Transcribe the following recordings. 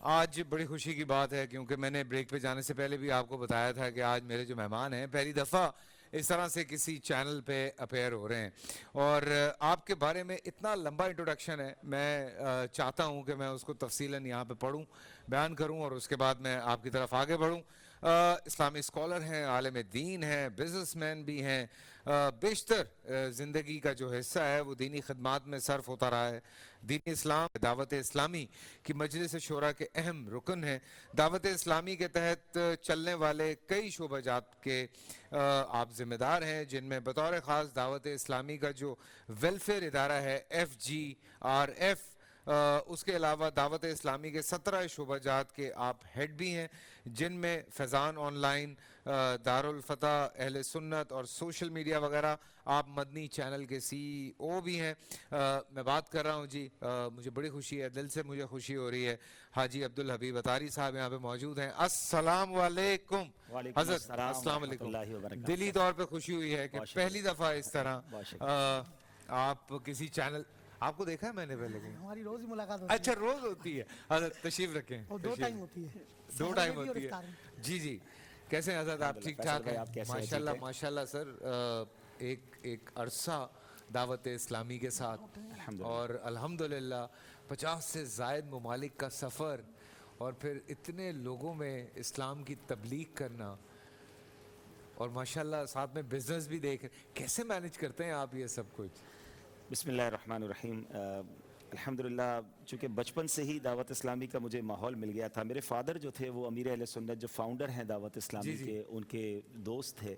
آج بڑی خوشی کی بات ہے کیونکہ میں نے بریک پہ جانے سے پہلے بھی آپ کو بتایا تھا کہ آج میرے جو مہمان ہیں پہلی دفعہ اس طرح سے کسی چینل پہ اپیئر ہو رہے ہیں، اور آپ کے بارے میں اتنا لمبا انٹروڈکشن ہے، میں چاہتا ہوں کہ میں اس کو تفصیلاً یہاں پہ پڑھوں، بیان کروں، اور اس کے بعد میں آپ کی طرف آگے بڑھوں۔ اسلامی اسکالر ہیں، عالم دین ہیں، بزنس مین بھی ہیں، بیشتر زندگی کا جو حصہ ہے وہ دینی خدمات میں صرف ہوتا رہا ہے۔ دین اسلام دعوت اسلامی کی مجلس شورا کے اہم رکن ہیں۔ دعوت اسلامی کے تحت چلنے والے کئی شعبہ جات کے آپ ذمہ دار ہیں، جن میں بطور خاص دعوت اسلامی کا جو ویلفیئر ادارہ ہے FGRF، اس کے علاوہ دعوت اسلامی کے 17 شعبہ جات کے آپ ہیڈ بھی ہیں، جن میں فیضان آن لائن، دارالفتح، اہل سنت اور سوشل میڈیا وغیرہ۔ آپ مدنی چینل کے CEO بھی ہیں۔ میں بات کر رہا ہوں جی، مجھے بڑی خوشی ہے، دل سے مجھے خوشی ہو رہی ہے، حاجی عبدالحبیب اتاری صاحب یہاں پہ موجود ہیں۔ السلام علیکم وعلیکم حضرت، السلام السلام ورحمۃ علیکم۔ اللہ وبرکاتہ۔ دلی طور پہ خوشی ہوئی ہے کہ بہت پہلی شکریہ، دفعہ اس طرح بہت شکریہ۔ آپ کسی چینل، آپ کو دیکھا ہے میں نے پہلے کہیں؟ ہماری روز ہی ملاقات ہوتی ہے اچھا، روز ہوتی ہے حضرت، تشریف رکھیں۔ اور 2 تشریف ٹائم ہوتی ہے، دو سحر ٹائم میں بھی اور ہوتی ہے افطار میں۔ جی جی۔ کیسے ہیں حضرت، آپ الحمدللہ۔ ٹھیک فیصل ٹھاک بھائی ہیں؟ آپ کیسے ہیں؟ ماشاءاللہ ٹھیک ہے ماشاءاللہ سر، ایک عرصہ دعوت اسلامی کے ساتھ، الحمدللہ۔ اور الحمدللہ 50 سے زائد ممالک کا سفر، اور پھر اتنے لوگوں میں اسلام کی تبلیغ کرنا، اور ماشاءاللہ ساتھ میں بزنس بھی دیکھ، کیسے مینج کرتے ہیں آپ یہ سب کچھ؟ بسم اللہ الرحمن الرحیم۔ الحمدللہ، چونکہ بچپن سے ہی دعوت اسلامی کا مجھے ماحول مل گیا تھا۔ میرے فادر جو تھے وہ امیر اہل سنت جو فاؤنڈر ہیں دعوت اسلامی جی کے، ان کے دوست تھے،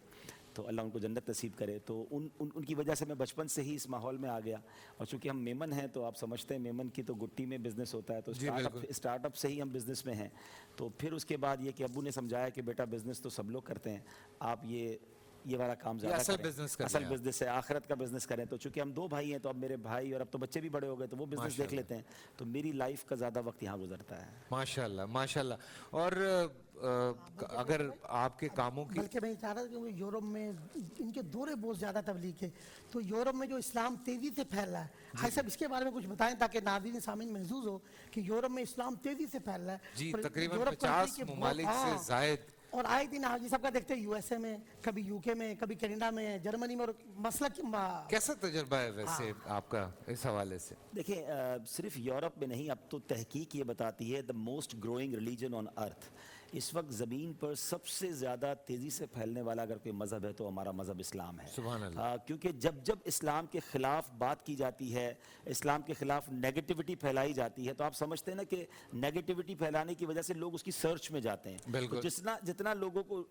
تو اللہ ان کو جنت نصیب کرے۔ تو ان کی وجہ سے میں بچپن سے ہی اس ماحول میں آ گیا، اور چونکہ ہم میمن ہیں تو آپ سمجھتے ہیں میمن کی تو گٹی میں بزنس ہوتا ہے، تو جی بالکل۔ اسٹارٹ اپ سے ہی ہم بزنس میں ہیں۔ تو پھر اس کے بعد یہ کہ ابو نے سمجھایا کہ بیٹا بزنس تو سب لوگ کرتے ہیں، آپ یہ والا کام زیادہ اصل کریں، بزنس کریں اصل آپ۔ بزنس ہے، آخرت کا بزنس کریں۔ تو چونکہ ہم 2 بھائی ہیں، تو اب میرے بھائی اور اب تو بچے بھی بڑے ہو گئے تو وہ بزنس دیکھ لیتے ہیں، تو میری لائف کا زیادہ وقت یہاں گزرتا ہے۔ ماشاءاللہ ماشاءاللہ۔ اور اگر آپ کے کاموں کی، بلکہ میں یہ چاہ رہا تھا کہ یورپ میں ان کے دورے بہت زیادہ تبلیغ کے، تو یورپ میں جو اسلام تیزی سے پھیل رہا ہے، حاجی صاحب اس کے بارے میں کچھ بتائیں تاکہ ناظرین سامعین محظوظ ہو کہ یورپ میں اسلام تیزی سے پھیل رہا ہے۔ جی اور تقریباً یورپ 50 ممالک سے زائد، اور آئے دن حاجی صاحب کا دیکھتے ہیں USA میں، کبھی UK میں، کبھی کینیڈا میں، جرمنی میں، اور مسئلہ کیسا تجربہ ہے ویسے آپ کا اس حوالے سے؟ دیکھیں، صرف یورپ میں نہیں، اب تو تحقیق یہ بتاتی ہے the most growing religion on earth, اس وقت زمین پر سب سے زیادہ تیزی سے پھیلنے والا اگر کوئی مذہب ہے تو ہمارا مذہب اسلام ہے۔ سبحان اللہ۔ کیونکہ جب اسلام کے خلاف بات کی جاتی ہے، اسلام کے خلاف نیگیٹیوٹی پھیلائی جاتی ہے، تو آپ سمجھتے ہیں نا کہ نیگیٹیوٹی پھیلانے کی وجہ سے لوگ اس کی سرچ میں جاتے ہیں۔ بالکل۔ تو جتنا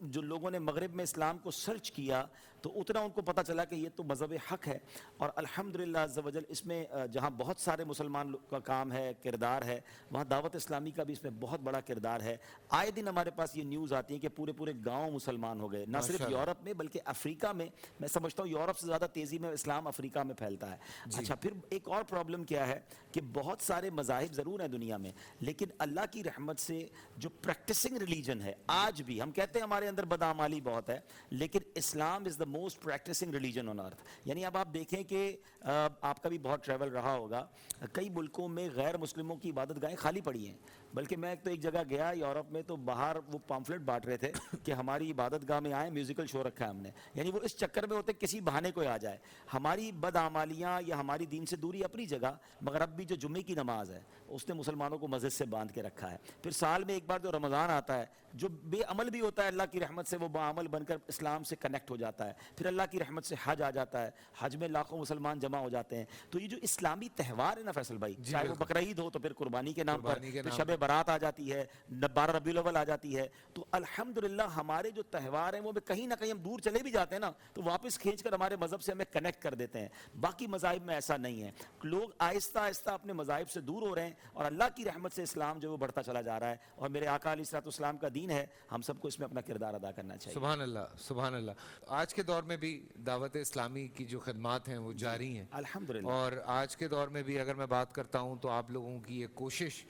جو لوگوں نے مغرب میں اسلام کو سرچ کیا تو اتنا ان کو پتہ چلا کہ یہ تو مذہب حق ہے، اور الحمدللہ عز و جل اس میں جہاں بہت سارے مسلمان کا کام ہے، کردار ہے، وہاں دعوت اسلامی کا بھی اس میں بہت بڑا کردار ہے۔ آئے دن ہمارے پاس یہ نیوز آتی ہے کہ پورے گاؤں مسلمان ہو گئے، نہ صرف یورپ میں بلکہ افریقہ میں۔ میں سمجھتا ہوں یورپ سے زیادہ تیزی میں اسلام افریقہ میں پھیلتا ہے۔ اچھا، پھر ایک اور پرابلم کیا ہے کہ بہت سارے مذاہب ضرور ہیں دنیا میں، لیکن اللہ کی رحمت سے جو پریکٹسنگ ریلیجن ہے، آج بھی ہم کہتے ہیں ہمارے اندر بدعمالی بہت ہے، لیکن Islam is the most practising religion on earth. یعنی اب آپ دیکھیں کہ آپ کا بھی بہت ٹریول رہا ہوگا، کئی ملکوں میں غیر مسلموں کی عبادت گاہیں خالی پڑی ہیں، بلکہ میں ایک جگہ گیا یورپ میں، تو باہر وہ پامفلٹ بانٹ رہے تھے کہ ہماری عبادت گاہ میں آئیں، میوزیکل شو رکھا ہے ہم نے۔ یعنی وہ اس چکر میں ہوتے کسی بہانے کو آ جائے۔ ہماری بدعمالیاں یا ہماری دین سے دوری اپنی جگہ، مگر اب بھی جو جمعے کی نماز ہے اس نے مسلمانوں کو مسجد سے باندھ کے رکھا ہے۔ پھر سال میں ایک بار جو رمضان آتا ہے، جو بے عمل بھی ہوتا ہے اللہ کی رحمت سے وہ باعمل بن کر اسلام سے کنیکٹ ہو جاتا ہے۔ پھر اللہ کی رحمت سے حج آ جاتا ہے، حج میں لاکھوں مسلمان جمع ہو جاتے ہیں۔ تو یہ جو اسلامی تہوار ہے نا فیصل بھائی، چاہے وہ بقرعید ہو تو پھر قربانی کے نام پر، پھر شب برات آ جاتی ہے، 12 ربیع الاول آ جاتی ہے، تو الحمدللہ ہمارے جو تہوار ہیں وہ کہیں نہ کہیں ہم دور چلے بھی جاتے ہیں نا تو واپس کھینچ کر ہمارے مذہب سے ہمیں کنیکٹ کر دیتے ہیں۔ باقی مذاہب میں ایسا نہیں ہے، لوگ آہستہ آہستہ اپنے مذاہب سے دور ہو رہے ہیں، اور اللہ کی رحمت سے اسلام جو وہ بڑھتا چلا جا رہا ہے، اور میرے آقا علیہ الصلوۃ والسلام کا دین ہے، ہم سب کو اس میں اپنا کردار ادا کرنا چاہیے۔ سبحان اللہ سبحان اللہ۔ آج کے دور میں بھی دعوت اسلامی کی جو خدمات ہیں وہ جاری ہیں الحمدللہ۔ اور آج کے دور میں بھی اگر میں بات کرتا ہوں تو آپ لوگوں کی یہ کوشش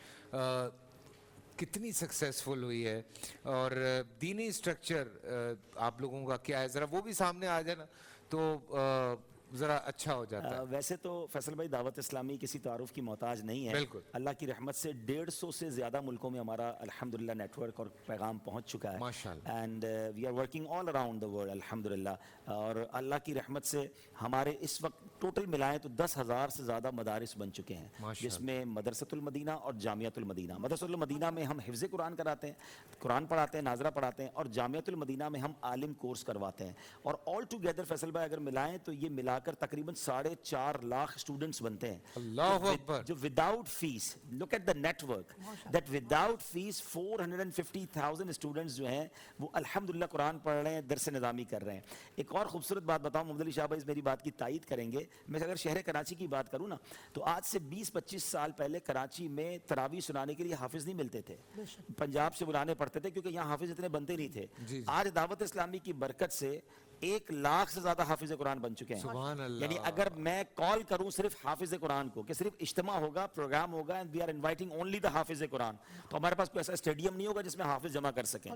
کتنی سکسیسفل ہوئی ہے، اور دینی اسٹرکچر آپ لوگوں کا کیا ہے، ذرا وہ بھی سامنے آ جائے نا تو ذرا اچھا ہو جاتا ہے. ویسے تو فیصل بھائی دعوت اسلامی کسی تعارف کی محتاج نہیں ہے. بالکل. اللہ کی رحمت سے 150 سے زیادہ ملکوں میں ہمارا الحمدللہ نیٹ ورک اور پیغام پہنچ چکا ہے. ماشاءاللہ. And we are working all around the world الحمدللہ. اور اللہ کی رحمت سے ہمارے اس وقت ٹوٹل ملائیں تو 10,000 سے زیادہ مدارس بن چکے ہیں, جس میں مدرسۃ المدینہ اور جامعۃ المدینہ. مدرسۃ المدینہ میں ہم حفظ قرآن کراتے ہیں, قرآن پڑھاتے ہیں, ناظرہ پڑھاتے ہیں, اور جامعۃ المدینہ میں ہم عالم کورس کرواتے ہیں. اور آل ٹوگیدر فیصل بھائی اگر ملائیں تو یہ ملا کر تقریباً 4.5 لاکھ اسٹوڈنٹس بنتے ہیں. اللہ اکبر. جو without fees, look at the network that without fees 450,000 students جو ہیں وہ الحمدللہ قرآن پڑھ رہے ہیں, درس نظامی کر رہے ہیں. ایک اور خوبصورت بات بتاؤں, محمد علی شاہ بھائی میری بات کی تائید کریں گے, میں اگر شہر کراچی کی بات کروں نا تو آج سے 20-25 سال پہلے کراچی میں تراویح سنانے کے لیے حافظ نہیں ملتے تھے, پنجاب سے بلانے پڑتے تھے کیونکہ یہاں حافظ اتنے بنتے نہیں تھے. آج دعوت اسلامی کی برکت سے 1 لاکھ سے زیادہ حافظ قرآن بن چکے ہیں. سبحان اللہ. یعنی اگر میں کال کروں صرف حافظ قرآن کو کہ صرف اجتماع ہوگا, پروگرام ہوگا, and we are inviting only the حافظ قرآن, تو ہمارے پاس کوئی ایسا اسٹیڈیم نہیں ہوگا جس میں حافظ جمع کر سکیں.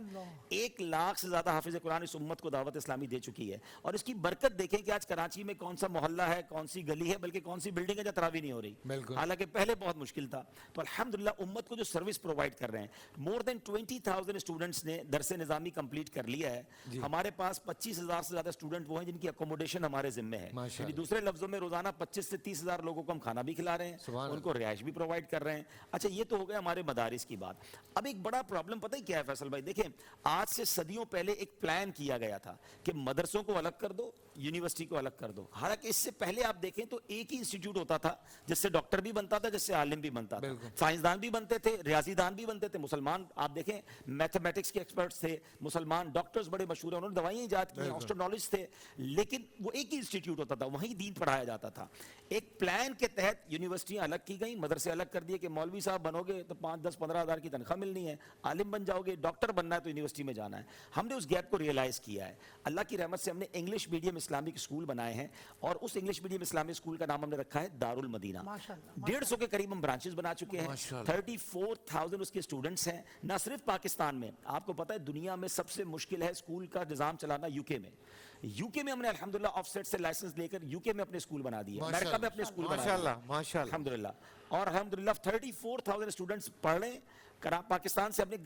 1 لاکھ سے زیادہ حافظ قرآن اس امت کو دعوت اسلامی دے چکی ہے. اور اس کی برکت دیکھیں کہ آج کراچی میں کون سا محلہ ہے, کون سی گلی ہے, بلکہ کون سی بلڈنگ ہے جہاں تراویح نہیں ہو رہی, حالانکہ پہلے بہت مشکل تھا. تو الحمدللہ امت کو جو سروس پرووائڈ کر رہے ہیں, مور دین 20,000 اسٹوڈنٹس نے درس نظامی کمپلیٹ کر لیا ہے. ہمارے پاس 25,000 سے زیادہ اسٹوڈنٹ وہ ہیں جن کی اکوموڈیشن ہمارے ذمہ ہے. یعنی دوسرے لفظوں میں روزانہ 25 سے 30,000 لوگوں کو ہم کھانا بھی کھلا رہے ہیں, ان کو رہائش بھی پرووائڈ کر رہے ہیں. اچھا یہ تو ہو گیا ہمارے مدارس کی بات. اب ایک بڑا پرابلم پتہ ہے کیا ہے فیصل بھائی, دیکھیں آج سے صدیوں پہلے ایک پلان کیا گیا تھا کہ مدرسوں کو الگ کر دو, یونیورسٹی کو الگ کر دو. حالانکہ اس سے پہلے آپ دیکھیں تو ایک ہی انسٹیٹیوٹ ہوتا تھا جس سے ڈاکٹر بھی بنتا تھا, جس سے عالم بھی بنتا تھا, سائنسدان بھی بنتے تھے, ریاضی دان بھی بنتے تھے. مسلمان آپ دیکھیں میتھمیٹکس کے ایکسپرٹس تھے, مسلمان ڈاکٹرز بڑے مشہور ہیں, انہوں نے دوائیں ایجاد کی, آسٹرونالوجسٹ تھے, لیکن وہ ایک ہی انسٹیٹیوٹ ہوتا تھا, وہیں دین پڑھایا جاتا تھا. ایک پلان کے تحت یونیورسٹیاں الگ کی گئیں, مدرسے الگ کر دیے کہ مولوی صاحب بنو گے تو 5-10-15 ہزار کی تنخواہ ملنی ہے, عالم بن جاؤ گے, ڈاکٹر بننا ہے تو یونیورسٹی میں جانا ہے. ہم نے اس گیپ کو ریئلائز کیا ہے. اللہ کی رحمت سے ہم نے انگلش میڈیم اسلامک اسکول بنائے ہیں, اور اس انگلش میڈیم اسلامک اسکول کا نام ہم نے رکھا ہے دارالمدینہ. 150 کے قریب ہم برانچز بنا چکے ہیں, 34,000 اس کے اسٹوڈنٹس ہیں. نہ صرف پاکستان میں, آپ کو پتہ ہے دنیا میں سب سے مشکل ہے اسکول کا نظام چلانا یو کے میں. یو کے میں ہم نے الحمدللہ آف سیٹ سے لائسنس لے کر یو کے میں اپنے اسکول بنا دیے, امریکہ میں اپنے اسکول بنا دیے ماشاءاللہ الحمدللہ. اور الحمدللہ 34,000 اسٹوڈنٹس پڑھ رہے ہیں. پاکستان سے ہم نے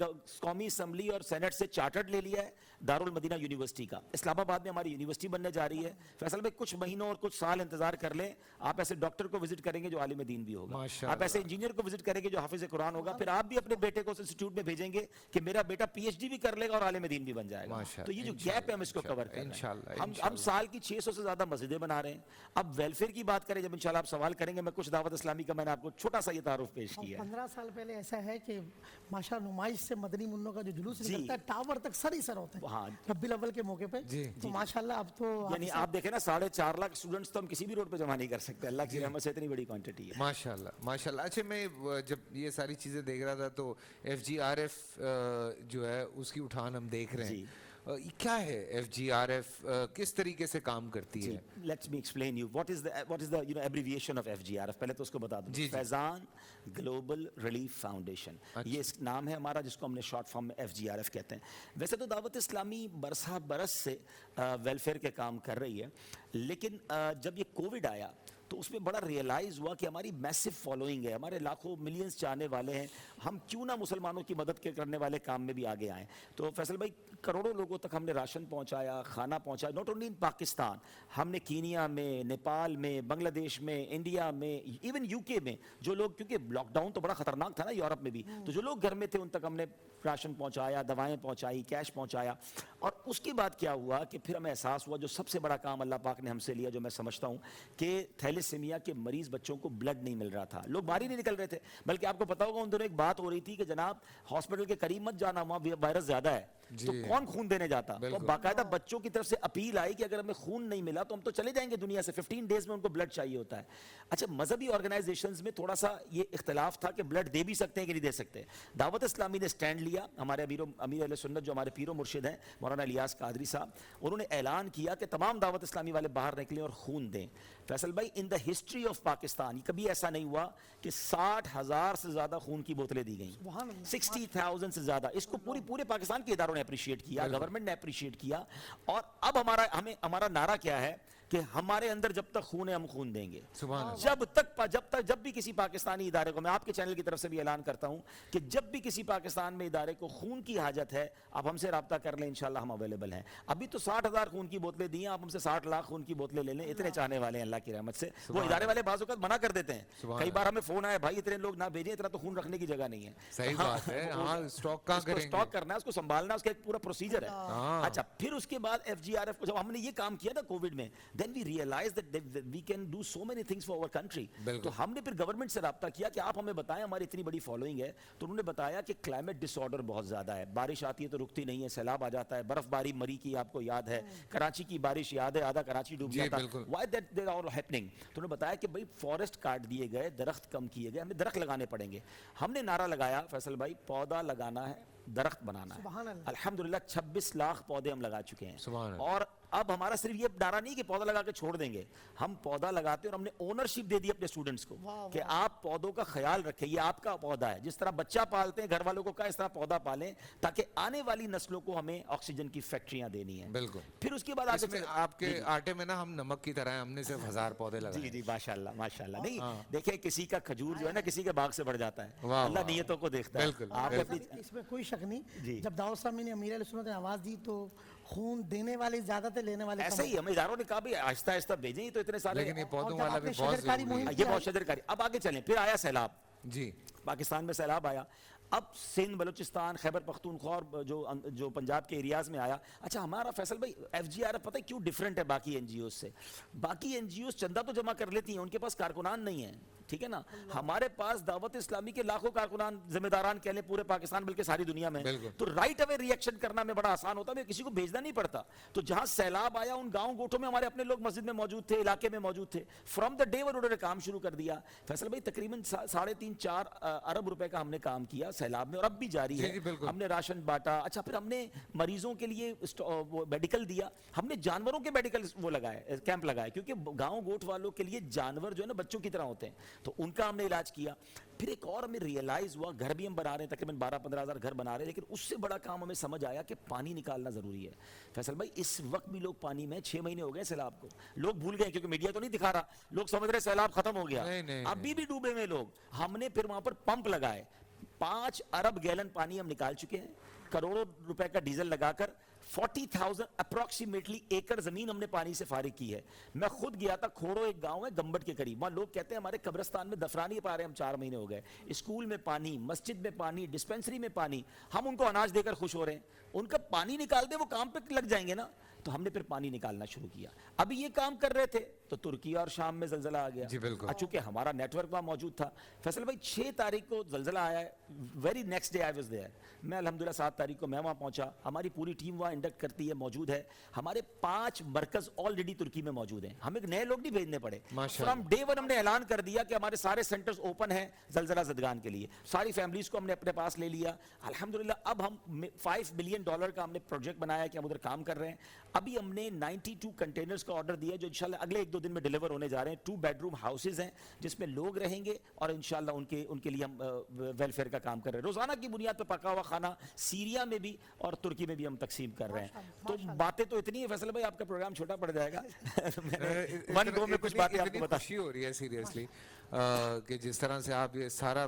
قومی اسمبلی اور سینٹ سے چارٹرڈ لے لیا ہے دارالمدینہ یونیورسٹی کا. اسلام آباد میں ہماری یونیورسٹی بننے جا رہی ہے. فیصل بھائی کچھ مہینوں اور کچھ سال انتظار کر لیں, آپ ایسے ڈاکٹر کو وزٹ کریں گے جو عالم دین بھی ہوگا, آپ ایسے انجینئر کو وزٹ کریں گے جو حافظ قرآن ہوگا, پھر آپ بھی اپنے بیٹے کو اس انسٹیٹیوٹ میں بھیجیں گے کہ میرا بیٹا پی ایچ ڈی بھی کر لے گا اور عالم دین بھی بن جائے گا. تو یہ جو گیپ ہے ہم اس کو کور کر رہے ہیں. ہم سال کی 600 سے زیادہ مسجدیں بنا رہے ہیں. اب ویلفیئر کی بات کریں جب انشاءاللہ آپ سوال کریں گے, میں کچھ دعوت اسلامی کا میں نے آپ کو چھوٹا سا یہ تعارف پیش کیا ہے. 15 سال پہلے ایسا ہے کہ ماشاء نمائش سے مدنی منوں کا جو جلوس نکلتا ہے ٹاور تک سر ہی سر ہوتا ہے ربیع الاول کے موقع پہ, تو ماشاءاللہ اب تو یعنی آپ دیکھیں نا 4.5 لاکھ اسٹوڈنٹس تو ہم کسی بھی روڈ پہ جمع نہیں کر سکتے. اللہ کی رحمت سے اتنی بڑی کوانٹٹی ہے ماشاءاللہ ماشاءاللہ. اچھا میں جب یہ ساری چیزیں دیکھ رہا تھا تو FGRF جو ہے اس کی اٹھان ہم دیکھ رہے ہیں, کیا ہے FGRF, کس طریقے سے کام کرتی ہے؟ Let's me explain you what is the abbreviation of FGRF. پہلے تو اس کو بتا دوں, فیضان گلوبل ریلیف فاؤنڈیشن, یہ اس نام ہے ہمارا جس کو ہم نے شارٹ فارم میں FGRF کہتے ہیں. ویسے تو دعوت اسلامی برسہ برس سے ویلفیئر کے کام کر رہی ہے, لیکن جب یہ کووڈ آیا تو اس میں بڑا ریئلائز ہوا کہ ہماری میسو فالوئنگ ہے, ہمارے لاکھوں ملینز چاہنے والے ہیں, ہم کیوں نہ مسلمانوں کی مدد کرنے والے کام میں بھی آگے آئیں. تو فیصل بھائی کروڑوں لوگوں تک ہم نے راشن پہنچایا, کھانا پہنچایا, ناٹ اونلی ان پاکستان, ہم نے کینیا میں, نیپال میں, بنگلہ دیش میں, انڈیا میں, ایون یو کے میں جو لوگ, کیونکہ لاک ڈاؤن تو بڑا خطرناک تھا نا یورپ میں بھی, تو جو لوگ گھر میں تھے ان تک ہم نے راشن پہنچایا, دوائیں پہنچائی, کیش پہنچایا. اور اس کے بعد کیا ہوا کہ پھر ہمیں احساس ہوا جو سب سے بڑا کام اللہ پاک نے ہم سے لیا, جو میں سمجھتا ہوں کہ تھیلیسیمیا کے مریض بچوں کو بلڈ نہیں مل رہا تھا, لوگ باہر ہی نہیں نکل رہے تھے. بلکہ آپ کو پتا ہوگا ان دنوں ایک بات ہو رہی تھی کہ جناب ہاسپٹل کے قریب مت جانا, وہاں وائرس زیادہ ہے, تو کون خون دینے جاتا. تو باقاعدہ بچوں کی طرف سے اپیل آئی کہ اگر ہمیں خون نہیں ملا تو ہم تو چلے جائیں گے دنیا سے, 15 ڈیز میں ان کو بلڈ چاہیے ہوتا ہے. اچھا مذہبی آرگنائزیشنز میں تھوڑا سا یہ اختلاف تھا کہ بلڈ دے بھی سکتے ہیں کہ نہیں دے سکتے. دعوت اسلامی نے سٹینڈ لیا, ہمارے امیر اہل سنت جو ہمارے پیر و مرشد ہیں مولانا الیاس قادری صاحب, انہوں نے اعلان کیا کہ تمام دعوت اسلامی والے باہر نکلیں اور خون دیں. فیصل بھائی ان دا ہسٹری آف پاکستان کبھی ایسا نہیں ہوا کہ 60,000 سے زیادہ خون کی بوتلیں دی گئیں, 60,000 سے زیادہ. اس کو پورے پاکستان کے اداروں نے اپریشیٹ کیا, گورنمنٹ نے اپریشیٹ کیا. اور اب ہمارا نعرہ کیا ہے کہ ہمارے اندر جب تک خون ہے ہم خون دیں گے. سبحان اللہ. جب بھی کسی پاکستانی ادارے کو, میں آپ کے چینل کی طرف سے بھی اعلان کرتا ہوں کہ جب بھی کسی پاکستان میں ادارے کو خون کی حاجت ہے, آپ ہم سے رابطہ کر لیں, انشاءاللہ ہم اویلیبل ہیں. ابھی تو 60,000 خون کی بوتلیں دی ہیں, آپ ہم سے 60 لاکھ خون کی بوتلیں لے لیں, اتنے چاہنے والے ہیں اللہ کی رحمت سے. وہ ادارے والے بعض اوقات منع کر دیتے ہیں, کئی بار ہمیں فون آیا, بھائی اتنے لوگ نہ بھیجیں, اتنا تو خون رکھنے کی جگہ نہیں ہے. صحیح بات ہے. ہاں, اسٹاک کہاں کریں گے, اسٹاک کرنا ہے, اس کو سنبھالنا, اس کا ایک پورا پروسیجر ہے. اچھا, پھر اس کے بعد FGRF کو جب ہم نے یہ کام کیا نا کووڈ میں, then we realize that we can do so many things for our country. تو ہم نے پھر گورنمنٹ سے رابطہ کیا کہ آپ ہمیں بتائیں, ہماری اتنی بڑی فالوئنگ ہے. تو انہوں نے بتایا کہ کلائمیٹ ڈس آرڈر بہت زیادہ ہے, بارش آتی ہے تو رکتی نہیں ہے, سیلاب آ جاتا ہے, برف باری مری کی آپ کو یاد ہے, کراچی کی بارش یاد ہے, آدھا کراچی ڈوب جاتا. Why that they are happening. تو انہوں نے بتایا کہ بھائی فارسٹ کاٹ دیے گئے, درخت کم کیے گئے, ہمیں درخت لگانے پڑیں گے. ہم نے نعرہ لگایا فیصل بھائی, پودا لگانا ہے, درخت بنانا ہے. الحمدللہ 26 لاکھ پودے ہم لگا چکے ہیں. اور اب ہمارا صرف یہ نعرہ نہیں کہ پودا لگا کے چھوڑ دیں گے, ہم پودا لگاتے ہیں اور ہم نے اونرشپ دے دی اپنے اسٹوڈنٹس کو کہ آپ پودوں کا خیال رکھیں, یہ آپ کا پودا ہے. جس طرح بچہ پالتے ہیں گھر والوں کو کہا اس طرح پودا پالیں, تاکہ آنے والی نسلوں کو ہمیں آکسیجن کی فیکٹریاں دینی ہیں. بالکل. پھر اس کے بعد اس میں آپ کے آٹے میں نا ہم نمک کی طرح ہیں, ہم نے صرف 1000 پودے لگائے. جی ماشاءاللہ ماشاءاللہ. نہیں دیکھیں, کسی کا کھجور جو ہے نا کسی کے باغ سے بڑھ جاتا ہے, اللہ نیتوں کو دیکھتا ہے. بالکل. اس میں کوئی شک نہیں, جب دعوت صاحب میں نے امیر علیہ سنت نے آواز دی تو خون دینے والے زیادہ تھے, لینے والے ایسا ہی. ہم اداروں نے کہا بھی آہستہ آہستہ بھیجیں, تو اتنے سارے, لیکن یہ پودوں والا بھی بہت ضروری ہے. یہ بہت شجرکاری. اب آگے چلیں, پھر آیا سیلاب. جی, پاکستان میں سیلاب آیا. اب سندھ, بلوچستان, خیبر پختونخوا اور جو پنجاب کے ایریاز میں آیا. اچھا, ہمارا فیصل بھائی FGRF پتہ ہے کیوں ڈیفرنٹ ہے باقی NGOs سے؟ باقی NGOs چندہ تو جمع کر لیتی ہیں, ان کے پاس کارکنان نہیں ہیں, ٹھیک ہے نا. ہمارے پاس دعوت اسلامی کے لاکھوں کارکنان, ذمہ داران کہہ لیں پورے پاکستان بلکہ ساری دنیا میں. تو رائٹ اوے ریئیکشن کرنا میں بڑا آسان ہوتا ہے, کسی کو بھیجنا نہیں پڑتا. تو جہاں سیلاب آیا ان گاؤں گوٹھوں میں ہمارے اپنے لوگ مسجد میں موجود تھے, علاقے میں موجود تھے. فرام دا ڈے ون انہوں نے کام شروع کر دیا. فیصل بھائی تقریباً 3.5-4 ارب روپے کا ہم نے کام کیا سیلاب میں, اور اب بھی جاری ہے. ہم نے راشن بانٹا. اچھا, پھر ہم نے مریضوں کے لیے میڈیکل دیا. ہم نے جانوروں کے میڈیکل وہ لگائے, کیمپ لگائے, کیونکہ گاؤں گوٹ والوں کے لیے جانور جو ہے نا بچوں کی طرح ہوتے ہیں, تو ان کا ہم نے علاج کیا. پھر ایک اور ہمیں ریئلائز ہوا, گھر بھی ہم بنا رہے ہیں, تقریباً 12-15 ہزار گھر بنا رہے ہیں, لیکن اس سے بڑا کام ہمیں سمجھ آیا کہ پانی نکالنا ضروری ہے. فیصل بھائی اس وقت بھی لوگ پانی میں, 6 مہینے ہو گئے سیلاب کو, لوگ بھول گئے کیونکہ میڈیا تو نہیں دکھا رہا, لوگ سمجھ رہے سیلاب ختم ہو گیا, ابھی بھی ڈوبے ہوئے لوگ. ہم نے پھر وہاں پر پمپ لگائے, 5 ارب گیلن پانی ہم نکال چکے ہیں, کروڑوں روپے کا ڈیزل لگا کر. 40,000 اپروکسیمیٹلی ایکڑ زمین ہم نے پانی سے فارغ کی ہے. میں خود گیا تھا, کھوڑو ایک گاؤں ہے گمبٹ کے قریب, وہاں لوگ کہتے ہیں ہمارے قبرستان میں دفنا نہیں پا رہے, ہم 4 مہینے ہو گئے. اسکول میں پانی, مسجد میں پانی, ڈسپینسری میں پانی, ہم ان کو اناج دے کر خوش ہو رہے ہیں. ان کا پانی نکال دے, وہ کام پہ لگ جائیں گے نا. تو ہم نے پھر پانی نکالنا شروع کیا. ابھی یہ کام کر رہے تھے تو ترکی اور شام میں زلزلہ آ گیا. جی بالکل. چونکہ ہمارا نیٹ ورک وہاں موجود تھا. فیصل بھائی 6 تاریخ کو زلزلہ آیا ہے, very next day I was there. میں الحمدللہ 7 تاریخ کو میں وہاں پہنچا. ہماری پوری ٹیم وہاں انڈکٹ کرتی ہے, موجود ہے. ہمارے 5 مرکز آلریڈی ترکی میں موجود ہیں, ہمیں نئے لوگ نہیں بھیجنے پڑے. فرام ڈے ون ہم نے اعلان کر دیا کہ ہمارے سارے سینٹرز اوپن ہیں زلزلہ زدگان کے لیے. ساری فیملیز کو ہم نے اپنے پاس لے لیا الحمدللہ. اب ہم $5 بلین کا ہم نے پروجیکٹ بنایا کہ ہم ادھر کام کر رہے ہیں. ابھی ہم نے 92 کنٹینرز کا آرڈر دیا جو انشاءاللہ اگلے 1-2 دن میں ڈیلیور ہونے جا رہے ہیں. 2 بیڈروم ہاؤسز ہیں جس میں لوگ رہیں گے, اور انشاءاللہ ان کے لیے ہم ویلفیئر کا کام کر رہے ہیں. روزانہ کی بنیاد پہ پکا ہوا کھانا سیریا میں بھی اور ترکی میں بھی ہم تقسیم کر رہے ہیں. تو باتیں تو اتنی ہیں فیصل بھائی, آپ کا پروگرام چھوٹا پڑ جائے گا. ون گو میں کچھ باتیں آپ کو بتا. خوشی ہو رہی ہے سیریسلی کہ جس طرح سے آپ یہ سارا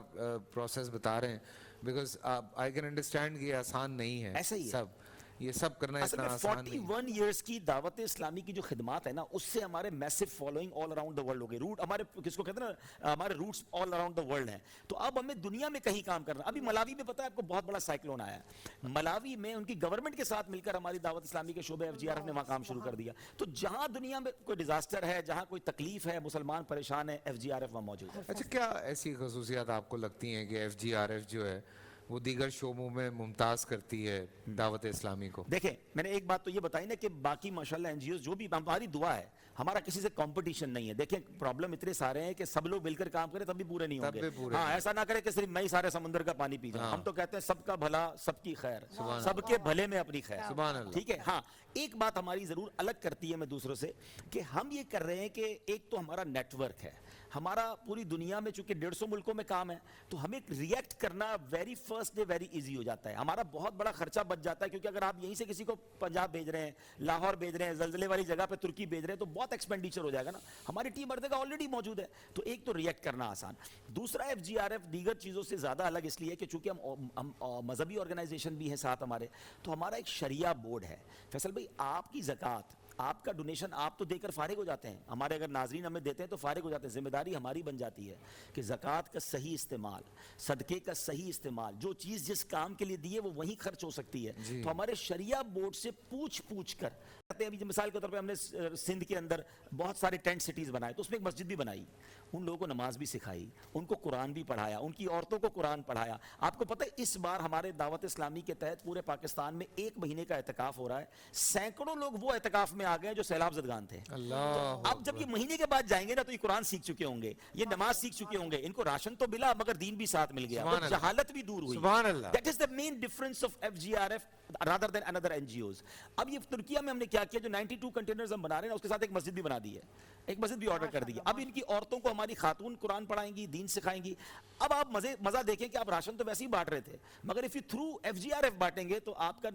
پروسیس بتا رہے ہیں, بیکاز آئی کین انڈرسٹینڈ کہ یہ آسان نہیں ہے. ایسا ہی سب یہ سب کرنا اتنا آسان نہیں. 41 ایئرس کی دعوت اسلامی کی جو خدمات ہے نا, اس سے ہمارے میسو following all around the world ہو گئی. روٹ ہمارے کس کو کہتے ہیں نا, ہمارے roots all around the world ہیں. تو اب ہمیں دنیا میں کہیں کام کرنا. ابھی ملاوی میں پتہ ہے آپ کو بہت بڑا سائیکلون آیا ہے. ملاوی میں ان کی گورنمنٹ کے ساتھ مل کر ہماری دعوت اسلامی کے شعبے FGRF نے وہاں کام شروع کر دیا. تو جہاں دنیا میں کوئی ڈیزاسٹر ہے, جہاں کوئی تکلیف ہے, مسلمان پریشان ہے, FGRF وہاں موجود ہے. اچھا, کیا ایسی خصوصیات آپ کو لگتی ہیں کہ FGRF جو ہے وہ دیگر شعبوں میں ممتاز کرتی ہے دعوت اسلامی کو؟ دیکھیں, میں نے ایک بات تو یہ بتائی نا کہ باقی ماشاءاللہ NGOs جو بھی, ہماری دعا ہے, ہمارا کسی سے کمپٹیشن نہیں ہے. دیکھیں پرابلم اتنے سارے ہیں کہ سب لوگ مل کر کام کریں تب بھی پورے نہیں ہوں گے. ہاں, ایسا نہ کرے کہ صرف میں ہی سارے سمندر کا پانی پی جاؤں. ہم تو کہتے ہیں سب کا بھلا سب کی خیر, سب کے بھلے میں اپنی خیر. سبحان اللہ. ٹھیک ہے. ہاں, ایک بات ہماری ضرور الگ کرتی ہے میں دوسروں سے, کہ ہم یہ کر رہے ہیں کہ ایک تو ہمارا نیٹ ورک ہے, ہمارا پوری دنیا میں چونکہ 150 ملکوں میں کام ہے تو ہمیں ریئیکٹ کرنا very first day very easy ہو جاتا ہے. ہمارا بہت بڑا خرچہ بچ جاتا ہے, کیونکہ اگر آپ یہیں سے کسی کو پنجاب بھیج رہے ہیں, لاہور بھیج رہے ہیں, زلزلے والی جگہ پہ ترکی بھیج رہے ہیں, تو بہت ایکسپینڈیچر ہو جائے گا نا. ہماری ٹیم ہر جگہ آلریڈی موجود ہے, تو ایک تو ریئیکٹ کرنا آسان. دوسرا FGRF دیگر چیزوں سے زیادہ الگ اس لیے کہ چونکہ ہم مذہبی آرگنائزیشن بھی ہیں ساتھ ہمارے, تو ہمارا ایک شریعہ بورڈ ہے. فیصل بھائی, آپ کی زکوٰۃ, آپ کا ڈونیشن آپ تو دے کر فارغ ہو جاتے ہیں, ہمارے اگر ناظرین ہمیں دیتے ہیں تو فارغ ہو جاتے ہیں. ذمہ داری ہماری بن جاتی ہے کہ زکوٰۃ کا صحیح استعمال, صدقے کا صحیح استعمال, جو چیز جس کام کے لیے دی ہے وہ وہیں خرچ ہو سکتی ہے. تو ہمارے شریعہ بورڈ سے پوچھ کر, ابھی مثال کے طور پہ ہم نے سندھ کے اندر بہت سارے ٹینٹ سٹیز بنائے, تو اس میں ایک مسجد بھی بنائی, ان لوگوں کو نماز بھی سکھائی, ان کو قرآن بھی پڑھایا, ان کی عورتوں کو قرآن پڑھایا. آپ کو پتہ ہے اس بار ہمارے دعوت اسلامی کے تحت پورے پاکستان میں 1 مہینے کا اعتکاف ہو رہا ہے. سینکڑوں لوگ وہ اعتکاف میں آ گئے جو سیلاب زدگان تھے. اللہ, اب جب یہ مہینے کے بعد جائیں گے نا تو یہ قرآن سیکھ چکے ہوں گے, یہ نماز سیکھ چکے ہوں گے, ان کو راشن تو ملا مگر دین بھی ساتھ مل گیا, اور جہالت بھی دور ہوئی. سبحان اللہ. That is the main difference of FGRF rather than another NGOs. اب یہ ترکیہ میں ہم نے کیا کیا, جو 92 کنٹینرز ہم بنا رہے ہیں اس کے ساتھ ایک مسجد بھی بنا دی ہے, ایک مسجد بھی آرڈر کر دی ہے. اب ان کی عورتوں کو ہماری خاتون قرآن پڑھائیں گی, دین سکھائیں گی. اب آپ مزہ دیکھیں کہ آپ راشن تو ویسے ہی بانٹ رہے تھے, مگر if you through FGRF بانٹیں گے تو آپ کا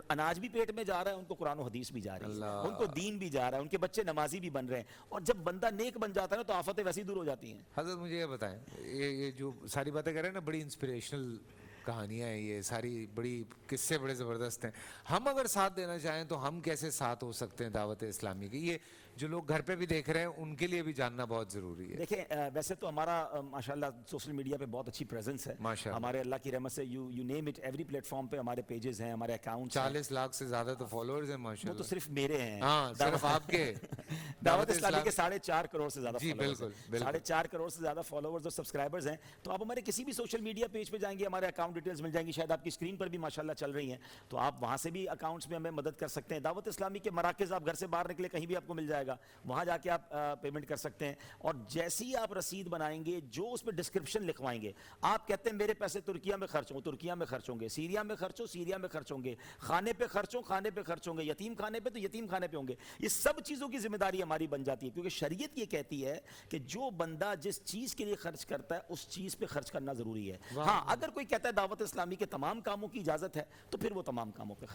اناج بھی پیٹ میں جا رہا ہے, ان کو قرآن و حدیث بھی جا رہی ہے, ان کو دین بھی جا رہا ہے, ان کے بچے نمازی بھی بن رہے ہیں. اور جب بندہ نیک بن جاتا ہے نا تو آفتیں ویسے ہی دور ہو جاتی ہیں. حضرت مجھے یہ بتائیں, یہ جو ساری باتیں کر رہے ہیں نا, بڑی انسپریشنل کہانیاں ہیں, یہ ساری بڑی قصے بڑے زبردست ہیں. ہم اگر ساتھ دینا چاہیں تو ہم کیسے ساتھ ہو سکتے ہیں دعوت اسلامی کی؟ یہ جو لوگ گھر پہ بھی دیکھ رہے ہیں ان کے لیے بھی جاننا بہت ضروری ہے. دیکھیں ویسے تو ہمارا ماشاءاللہ سوشل میڈیا پہ بہت اچھی پریزنس ہے ہمارے, اللہ کی رحمت سے you name it, every plate form پہ ہمارے پیجز ہیں, ہمارے اکاؤنٹس 40 لاکھ سے زیادہ تو فالوورز ہیں ماشاءاللہ. وہ تو صرف میرے ہیں, ہاں صرف آپ کے. دعوت اسلامی کے 4.5 کروڑ سے زیادہ جی بالکل, 4.5 کروڑ سے زیادہ فالوورز اور سبسکرائبرز ہیں. تو آپ ہمارے کسی بھی سوشل میڈیا پیج پہ جائیں گے, ہمارے اکاؤنٹ ڈیٹیلز مل جائیں گی, شاید آپ کی اسکرین پر بھی ماشاءاللہ چل رہی ہیں, تو آپ وہاں سے بھی اکاؤنٹس میں ہمیں مدد کر سکتے ہیں. دعوت اسلامی کے مراکز آپ گھر سے باہر نکلے کہیں بھی آپ کو مل جائے گا, وہاں جا کے آپ پیمنٹ کر سکتے ہیں. اور جیسے ہی آپ رسید بنائیں گے, جو اس پہ ڈسکرپشن لکھوائیں گے, آپ کہتے ہیں میرے پیسے ترکیہ میں خرچ ہوں, ترکیہ میں خرچ ہوں گے, سیریا میں خرچ ہو, سیریا میں خرچ ہوں گے, کھانے پہ خرچ ہوں, کھانے پہ خرچ ہوں گے, یتیم کھانے پہ تو یتیم کھانے پہ ہوں گے. یہ سب چیزوں کی ذمہ داری ہماری بن جاتی ہے, کیونکہ شریعت یہ کہتی ہے کہ جو بندہ جس چیز کے لیے خرچ کرتا ہے اس چیز پہ خرچ کرنا ضروری ہے. ہاں اگر کوئی کہتا ہے دعوت اسلامی کے تمام کاموں کی اجازت ہے تو پھر وہ تمام کاموں پہ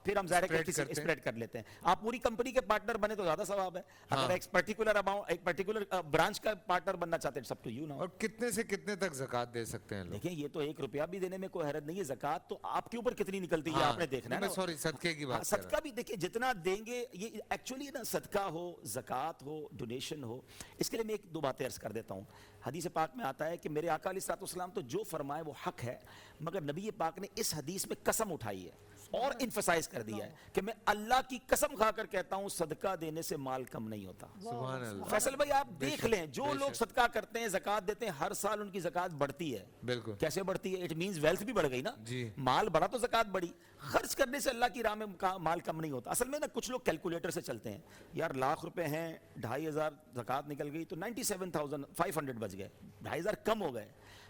پھر ہم ظاہر ہے کہ اسپریڈ کر لیتے ہیں. آپ پوری کمپنی کے پارٹنر بنے تو زیادہ ثواب ہے, اگر ایک پرٹیکولر اماؤنٹ, ایک پرٹیکولر برانچ کا پارٹنر بننا چاہتے ہیں, سب ٹو یو نا. اور کتنے سے کتنے تک زکوٰۃ دے سیکھتے ہیں لوگ؟ دیکھیں یہ تو 1 روپیہ بھی دینے میں کوئی حرج نہیں ہے, زکوٰۃ تو آپ کے اوپر کتنی نکلتی ہے آپ نے دیکھنا ہے. سوری, صدقے کی بات. صدقہ بھی دیکھیں جتنا دیں گے, یہ ایکچولی نا صدقہ ہو, زکوٰۃ ہو, ڈونیشن ہو, اس کے لیے میں 1-2 باتیں عرض کر دیتا ہوں. حدیث پاک میں آتا ہے کہ میرے آقا علیہ الصلوۃ والسلام تو جو فرمائے وہ حق ہے, مگر نبی پاک نے اس حدیث میں قسم اٹھائی ہے اور انفسائز کر دیا ہے کہ میں اللہ کی قسم کھا کر کہتا ہوں صدقہ دینے سے مال کم نہیں ہوتا. سبحان اللہ. فیصل بھائی آپ دیکھ لیں, جو لوگ صدقہ کرتے ہیں, زکوٰۃ دیتے ہیں, ہر سال ان کی زکوٰۃ بڑھتی ہے. بالکل. کیسے بڑھتی ہے؟ اٹ مینز ویلتھ بھی بڑھ گئی نا, جی. مال بڑھا تو زکوٰۃ بڑھی. خرچ کرنے سے اللہ کی راہ میں مال کم نہیں ہوتا. اصل میں نا کچھ لوگ کیلکولیٹر سے چلتے ہیں, یار ₹1,00,000 ہیں, 2,500 زکوٰۃ نکل گئی تو 97,500 بچ گئے, 2,500 کم ہو گئے.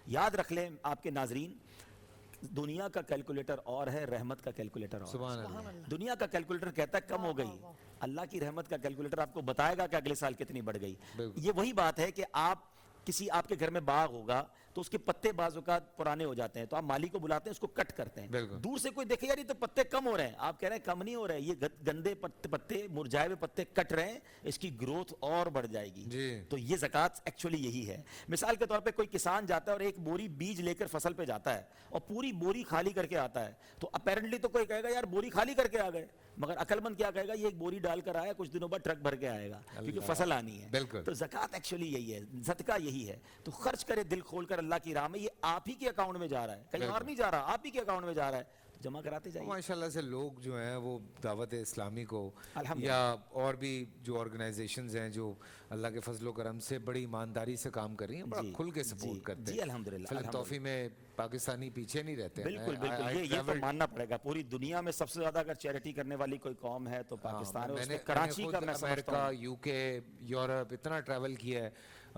یاد رکھ لیں آپ کے ناظرین, دنیا کا کیلکولیٹر اور ہے, رحمت کا کیلکولیٹر اور. سبحان اللہ. دنیا کا کیلکولیٹر کہتا ہے کم ہو گئی, اللہ کی رحمت کا کیلکولیٹر آپ کو بتائے گا کہ اگلے سال کتنی بڑھ گئی. یہ وہی بات ہے کہ آپ کے گھر میں باغ ہوگا تو اس کے پتے بعض اوقات پرانے ہو جاتے ہیں, تو آپ مالی کو بلاتے ہیں, اس کو کٹ کرتے ہیں. دور سے کوئی دیکھے یار یہ تو پتے کم ہو رہے ہیں, آپ کہہ رہے ہیں کم نہیں ہو رہے, یہ گندے پتے, مرجھائے ہوئے پتے کٹ رہے ہیں, اس کی گروتھ اور بڑھ جائے گی. تو یہ زکوٰۃ ایکچولی یہی ہے. مثال کے طور پہ کوئی کسان جاتا ہے اور 1 بوری بیج لے کر فصل پہ جاتا ہے اور پوری بوری خالی کر کے آتا ہے, تو اپیرنٹلی تو کوئی کہے گا یار بوری خالی کر کے آ گئے, مگر عقل مند کیا کہے گا, یہ 1 بوری ڈال کر آیا, کچھ دنوں بعد ٹرک بھر کے آئے گا, کیونکہ فصل آنی ہے. تو زکوٰۃ ایکچولی یہی ہے, صدقہ یہی ہے. تو خرچ کرے دل کھول کر اللہ کی راہ میں, یہ آپ ہی کے اکاؤنٹ میں جا رہا ہے, کہیں اور نہیں جا رہا, آپ ہی کے اکاؤنٹ میں جا رہا ہے, جمع کراتے جائیے. ماشاءاللہ سے لوگ جو ہیں وہ دعوت اسلامی کو یا اور بھی جو آرگنائزیشنز ہیں جو اللہ کے فضل و کرم سے بڑی ایمانداری سے کام کر رہی ہیں, بڑا کھل کے سپورٹ کرتے ہیں. جی الحمدللہ. فلانتھروپی میں پاکستانی پیچھے نہیں رہتے. بالکل بالکل, یہ تو ماننا پڑے گا. پوری دنیا میں سب سے زیادہ اگر چیریٹی کرنے والی کوئی قوم ہے تو پاکستان ہے. اس میں کراچی کا, میں امریکہ, UK, یورپ اتنا ٹریول کیا ہے,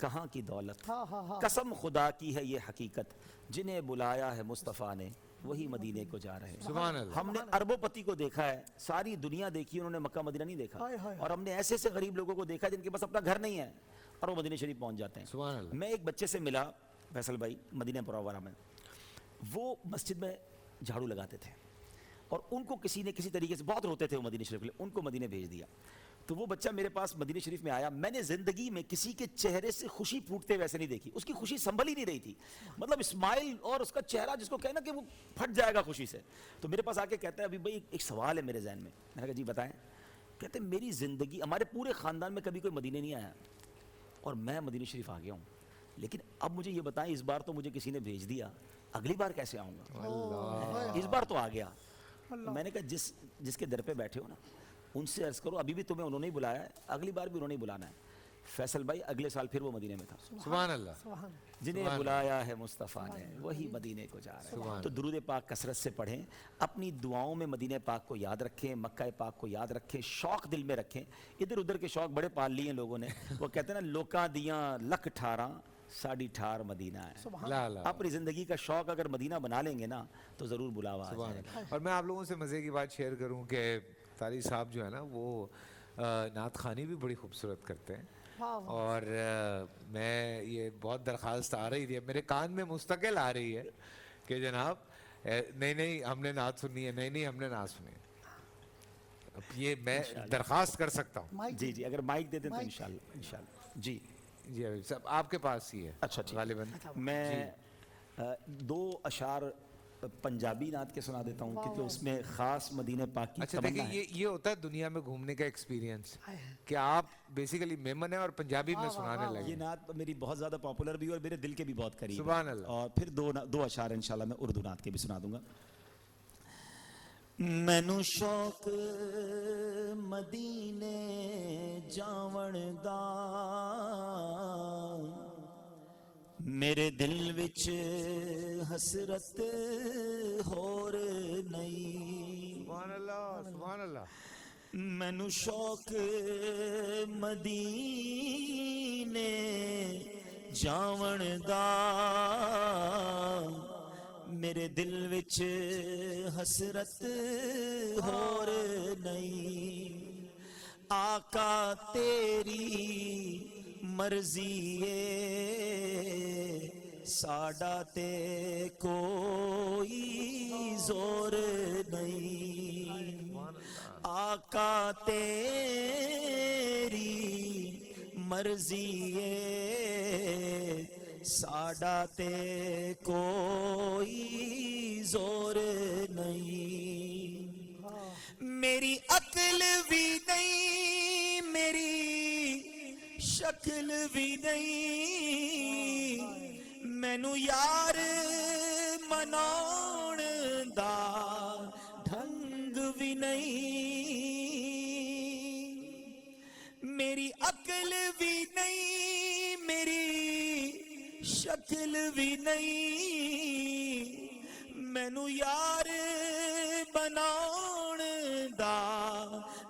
کہاں کی دولت، ہاں ہاں ہاں قسم خدا کی ہے یہ حقیقت، جنہیں بلایا ہے مصطفیٰ نے وہی مدینے کو جا رہے ہیں۔ سبحان اللہ۔ ہم نے اربوں پتی کو دیکھا ہے، ساری دنیا دیکھی، انہوں نے مکہ مدینہ نہیں دیکھا، ہائے ہائے اور ہم نے ایسے ایسے غریب لوگوں کو دیکھا جن کے پاس اپنا گھر نہیں ہے اور وہ مدینہ شریف پہنچ جاتے ہیں۔ سبحان اللہ۔ میں ایک بچے سے ملا فیصل بھائی مدینہ منورہ میں، وہ مسجد میں جھاڑو لگاتے تھے اور ان کو کسی نے کسی طریقے سے بہت روتے تھے وہ مدینہ شریف کے لیے، ان کو مدینہ بھیج دیا۔ تو وہ بچہ میرے پاس مدینہ شریف میں آیا، میں نے زندگی میں کسی کے چہرے سے خوشی پھوٹتے ویسے نہیں دیکھی، اس کی خوشی سنبھل ہی نہیں رہی تھی، مطلب اسمائل اور اس کا چہرہ جس کو کہنا کہ وہ پھٹ جائے گا خوشی سے۔ تو میرے پاس آ کے کہتا ہے ابھی بھائی ایک سوال ہے میرے ذہن میں نے کہا جی بتائیں۔ کہتے ہیں میری زندگی، ہمارے پورے خاندان میں کبھی کوئی مدینہ نہیں آیا اور میں مدینہ شریف آ گیا ہوں، لیکن اب مجھے یہ بتائیں اس بار تو مجھے کسی نے بھیج دیا، اگلی بار کیسے آؤں گا؟ اس بار تو آ گیا۔ میں نے کہا جس کے در پہ بیٹھے ہو نا ان سے عرض کرو ابھی بھی تمہیں انہوں نے ہی بلایا ہے، اگلی بار بھی انہوں نے ہی بلانا ہے۔ فیصل بھائی اگلے سال پھر وہ مدینے میں تھا۔ سبحان اللہ۔ سبحان جنہیں بلایا ہے مصطفیٰ نے وہی مدینے کو جا رہے ہیں۔ تو درود پاک کثرت سے پڑھیں، اپنی دعاؤں میں مدینہ پاک کو یاد رکھیں، مکہ پاک کو یاد رکھیں، شوق دل میں رکھیں۔ ادھر ادھر کے شوق بڑے پال لیے ہیں لوگوں نے، وہ کہتے ہیں نا لوکاں دیاں لکھ ٹھاراں ساڑھی ٹھار مدینہ ہے۔ لا لا۔ اپنی زندگی کا شوق اگر مدینہ بنا لیں گے نا تو ضرور بلاوا آ جائے گا۔ اور میں آپ لوگوں سے مزے کی بات شیئر کروں کہ طاری صاحب جو ہے نا وہ نعت خوانی بھی بڑی خوبصورت کرتے ہیں، واہ واہ اور میں یہ بہت درخواست آ رہی تھی، میرے کان میں مستقل آ رہی ہے کہ جناب نہیں ہم نے نعت سنی ہے، نہیں ہم نے نعت سنی ہے۔ اب یہ میں درخواست کر سکتا ہوں۔ مائک جی اگر مائک دے دیں تو انشاءاللہ جی جی حبیب صاحب آپ کے پاس ہی ہے اچھا ٹھیک۔ غالباً۔ میں دو اشعار پنجابی نعت کے سنا دیتا ہوں کیونکہ اس میں خاص مدینہ پاک کی اچھا تمنا دیکھیں ہے۔ یہ ہوتا ہے دنیا میں گھومنے کا ایکسپیرینس کہ آپ بیسیکلی میمن ہیں اور پنجابی میں سنانے لگے۔ یہ نعت میری بہت زیادہ پاپولر بھی اور میرے دل کے بھی بہت قریب ہے۔ سبحان اللہ۔ اور پھر دو اشعار انشاءاللہ میں اردو نعت کے بھی سنا دوں گا۔ مینوں شوق مدینے جاون دا میرے دل وچ حسرت ہور نہیں، سبحان اللہ سبحان اللہ۔ مینوں شوق مدینے جاون دا میرے دل وچ حسرت ہور نہیں، آقا تیری مرضی ہے ساڈا تے کوئی زور نہیں، آقا تیری مرضی ہے ساڈا تے کوئی زور نہیں، میری عقل بھی نہیں میری شکل بھی نہیں، مینوں یار مناؤن دا ڈھنگ بھی نہیں، میری عقل بھی نہیں میری شکل بھی نہیں، مینوں یار بناؤن دا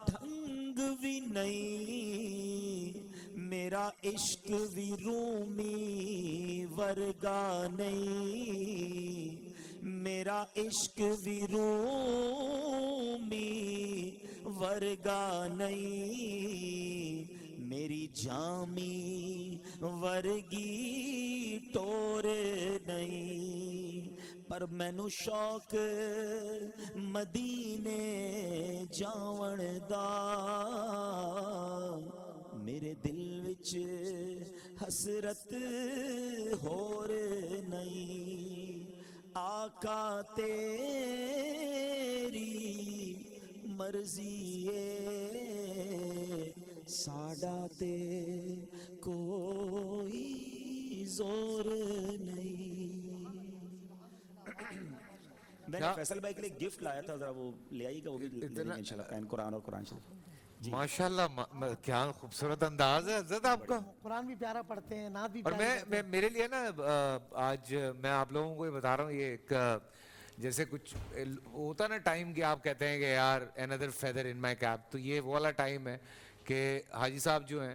ڈھنگ بھی نہیں، میرا عشق بھی رومی ورگا نہیں، میرا عشق بھی رومی ورگا نہیں، میری جامی ورگی ٹور نہیں، پر مینوں شوق مدینے جاون دا میرے دل وچ حسرت ہور نہیں، آقا تیری مرضی ہے ساڈا تے کوئی زور نہیں۔ میں نے فیصل بھائی کے لیے گفٹ لایا تھا، ذرا وہ لے آئیے گا، وہ بھی لے لیں گے انشاءاللہ، پین قرآن اور قرآن شریف۔ ماشاءاللہ کیا خوبصورت انداز ہے حضرت آپ کا۔ قرآن بھی پیارا پڑھتے ہیں، نعت بھی اور پیاری پڑھتے میں میرے لیے نا آج میں آپ لوگوں کو یہ بتا رہا ہوں، یہ ایک جیسے کچھ ہوتا نا ٹائم کہ آپ کہتے ہیں کہ یار another feather in my cap، تو یہ وہ والا ٹائم ہے کہ حاجی صاحب جو ہیں